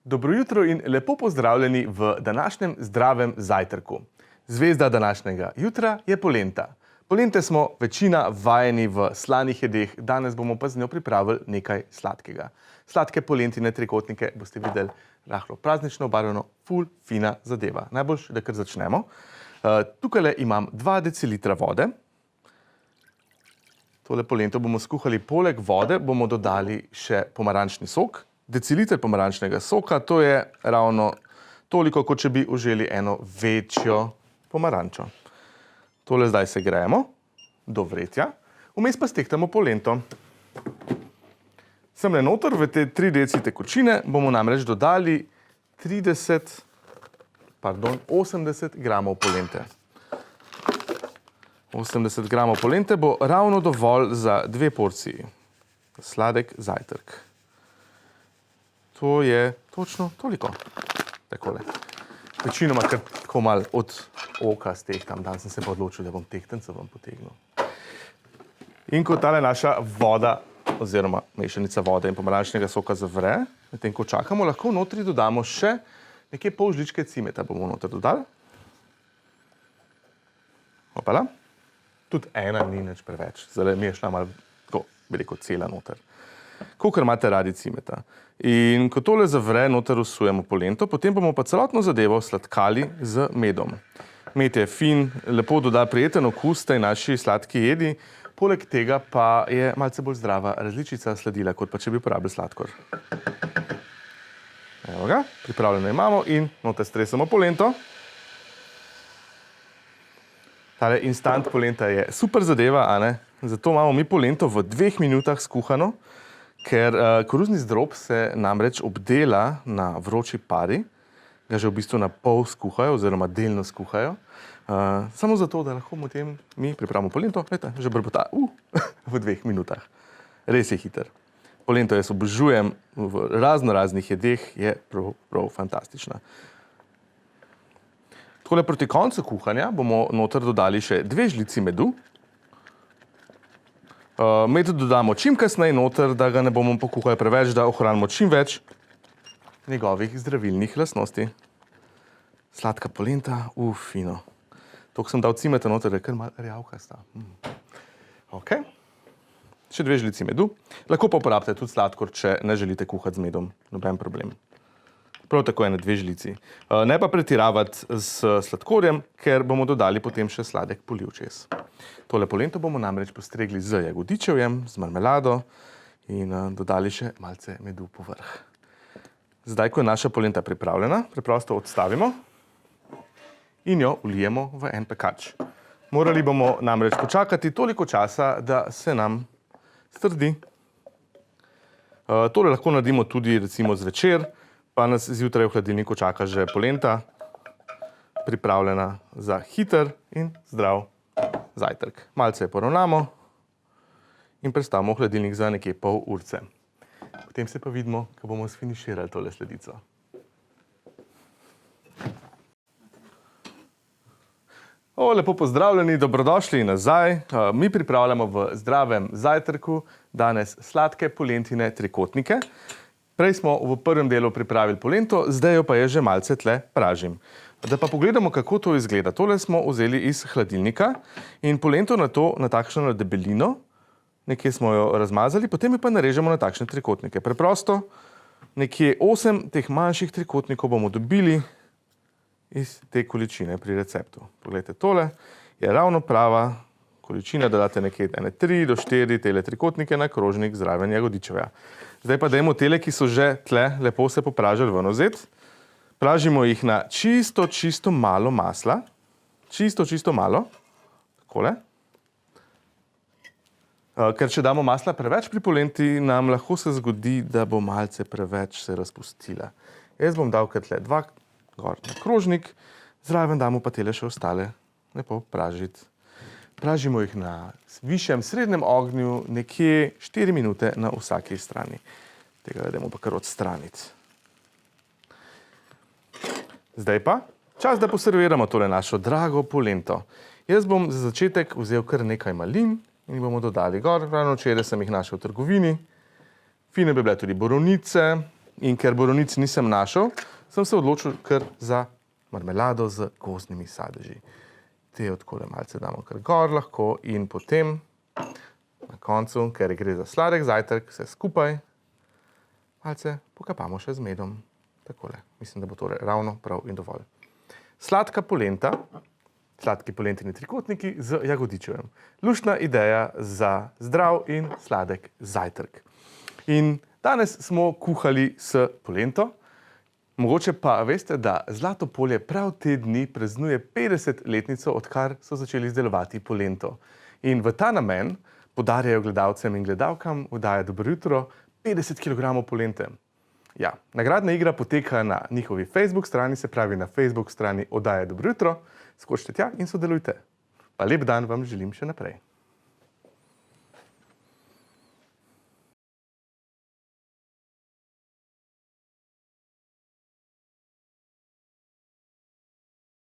Dobro jutro in lepo pozdravljeni v današnjem zdravem zajtrku. Zvezda današnjega jutra je polenta. Polente smo večina vajeni v slanih jedeh, danes bomo pa z njo pripravili nekaj sladkega. Sladke polentine trikotnike boste videli rahlo praznično obarvano, ful fina zadeva. Najboljše, da kar začnemo. Tukaj imam 2 decilitra vode. Tole polento bomo skuhali, poleg vode bomo dodali še pomarančni sok. Deciliter pomarančnega soka, to je ravno toliko, kot če bi uželi eno večjo pomarančo. Tole zdaj segrejemo do vretja, vmes pa stehtamo polento. Semle noter v te 3 deci tekočine bomo namreč dodali 80 gramov polente. 80 gramov polente bo ravno dovolj za 2 porciji. Sladek zajtrk. To je točno toliko. Takole. Večinoma kar tako malo od oka stehtam. Dan sem se pa odločil, da bom tehtence vam potegnil. In ko tale naša voda oziroma mešanica vode in pomarančnega soka zavre, medtem ko čakamo, lahko notri dodamo še nekje pol žličke cimeta bomo noter dodali. Hopala. Tudi ena ni nič preveč. Zdaj mi je šla malo tako, bi rekel, cela noter. Kolikor imate radi cimeta. In ko tole zavre, noter vsujemo polento, potem bomo pa celotno zadevo sladkali z medom. Med je fin, lepo doda prijeten okus tej naši sladki jedi, poleg tega pa je malce bolj zdrava različica sladila, kot pa če bi uporabili sladkor. Evo ga, pripravljeno imamo in noter stresemo polento. Tale instant polenta je super zadeva, a ne? Zato imamo mi polento v 2 minutah skuhano, ker koruzni zdrob se namreč obdela na vroči pari, ga že v bistvu na pol skuhajo oziroma delno skuhajo, samo zato, da lahko potem mi pripravimo polento, veste, že brbota v 2 minutah. Res je hiter. Polento jaz obožujem v raznih jedeh, je prav fantastična. Takole proti koncu kuhanja bomo noter dodali še 2 žlici medu. Med dodamo čim kasneje noter, da ga ne bomo pokuhali preveč, da ohranimo čim več njegovih zdravilnih lastnosti. Sladka polenta, fino. Toliko sem dal cimeta noter, da je kar malo rjavkasta. Ok. Še 2 žlici medu. Lahko pa uporabite tudi sladkor, če ne želite kuhati z medom. Noben problem. Prav tako 1-2 žlici. Ne pa pretiravati s sladkorjem, ker bomo dodali potem še sladek polivčes. Tole polento bomo namreč postregli z jagodičevjem, z marmelado in dodali še malce medu povrh. Zdaj, ko je naša polenta pripravljena, preprosto odstavimo in jo vlijemo v en pekač. Morali bomo namreč počakati toliko časa, da se nam strdi. Tole lahko naredimo tudi recimo zvečer, pa nas zjutraj v hladilniku čaka že polenta, pripravljena za hiter in zdrav zajtrk. Malce jo poravnamo in prestavimo v hladilnik za nekje pol urce. Potem se pa vidimo, ko bomo sfiniširali tole sladico. Lepo pozdravljeni, dobrodošli nazaj. Mi pripravljamo v zdravem zajtrku danes sladke polentine trikotnike. Prej smo v prvem delu pripravili polento, zdaj jo pa je že malce tle pražim. Da pa pogledamo, kako to izgleda. Tole smo vzeli iz hladilnika in polento na takšno debelino, nekje smo jo razmazali, potem jo pa narežemo na takšne trikotnike. Preprosto, nekje 8 teh manjših trikotnikov bomo dobili iz te količine pri receptu. Poglejte, tole je ravno prava količina, da date nekje 3 do 4 tele trikotnike na krožnik zraven jagodičevja. Zdaj pa dajmo tele, ki so že tle lepo se popražili ven vzeti. Pražimo jih na čisto malo masla. Čisto malo. Takole. Ker če damo masla preveč pri polenti, nam lahko se zgodi, da bo malce preveč se razpustila. Jaz bom dal kar tle 2 gor na krožnik, zraven damo pa tele še ostale lepo pražiti. Pražimo jih na višjem srednjem ognju, nekje 4 minute na vsaki strani. Tega dajmo pa kar odstraniti. Zdaj pa čas, da poserviramo tole našo drago polento. Jaz bom za začetek vzel kar nekaj malin in bomo dodali gor. Ravno včeraj sem jih našel v trgovini. Fine bi bile tudi borovnice, In ker borovnic nisem našel, sem se odločil kar za marmelado z gozdnimi sadeži. Te odkole malce damo kar gor lahko in potem na koncu, ker gre za sladek zajtrk, vse skupaj malce pokapamo še z medom. Takole. Mislim, da bo to ravno prav in dovolj. Sladka polenta, sladki polentini trikotniki z jagodičevem. Luštna ideja za zdrav in sladek zajtrk. In danes smo kuhali s polento. Mogoče pa veste, da Zlato polje prav te dni praznuje 50-letnico, odkar so začeli izdelovati polento. In v ta namen podarjajo gledalcem in gledalkam oddaja Dobro jutro 50 kg polente. Ja, nagradna igra poteka na njihovi Facebook strani, se pravi na Facebook strani oddaje Dobro jutro. Skočite tja in sodelujte. Pa lep dan vam želim še naprej.